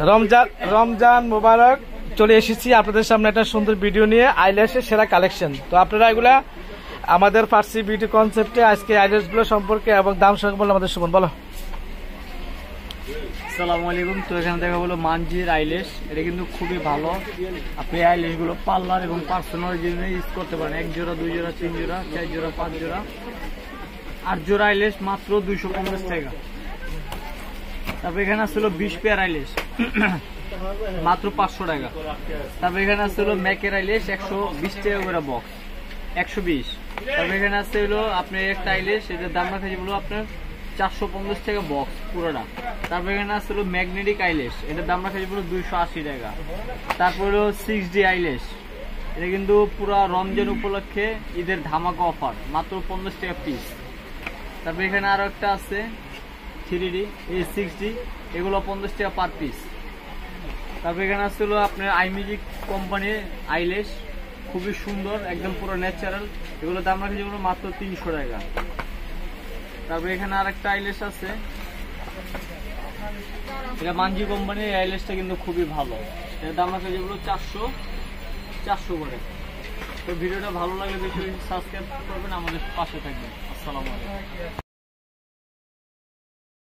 রমজান রমজান মোবারক। চলে এসেছি আপনাদের সামনে একটা সুন্দর ভিডিও নিয়ে আইল্যাশের সেরা কালেকশন। তো আপনারা এগুলা আমাদের ফার্সি বিউটি কনসেপ্টে আজকে আইল্যাশ গুলো সম্পর্কে এবং দাম সম্পর্কে বলে আমাদের সুমন বলো। আসসালামু আলাইকুম। তো এখানে দেখা হলো মানজির আইল্যাশ। এটা কিন্তু খুবই ভালো। আপনি আইল্যাশ গুলো পার্লার এবং পার্সোনাল জন্য ইউজ করতে পারেন। 1 জোড়া 2 জোড়া 3 জোড়া 4 জোড়া 5 জোড়া 8 জোড়া আইল্যাশ মাত্র 250 টাকা। তারপর এখানে আসলো 20 পেয়ার আইল্যাশ মাত্র 500 টাকা। তারপর এখানে আসলো ম্যাকের আইল্যাশ 120 টাকা করে বক্স 120। তারপর এখানে আসছে হলো আপনার একটা আইল্যাশ, এটার দাম রাখা যাবে আপনার 450 টাকা বক্স পুরোটা। তারপর এখানে আসলো ম্যাগনেটিক আইল্যাশ, এটার দাম রাখা যাবে 280 টাকা। তারপর হলো 6D আইল্যাশ, এটা কিন্তু পুরো রমজান উপলক্ষে ঈদের ধামাকা অফার মাত্র 50 টাকা পিস। তারপর এখানে আরো একটা আছে 3D এই 6D, এগুলো 50 টাকা পার পিস। তারপর এখানে আসছিল আপনার আইমিউজিক কোম্পানির আইল্যাশ, খুবই সুন্দর একদম পুরো ন্যাচারাল, এগুলো দাম রাখা যাবে মাত্র 300 টাকা। তারপর এখানে আরেকটা আইল্যাশ আছে, এটা মানজি কোম্পানির আইল্যাশটা কিন্তু খুবই ভালো, এর দাম রাখা যাবে 400 করে। তো ভিডিওটা ভালো লাগলে বেশি বেশি সাবস্ক্রাইব করবেন, আমাদের পাশে থাকবেন। আসসালামু আলাইকুম।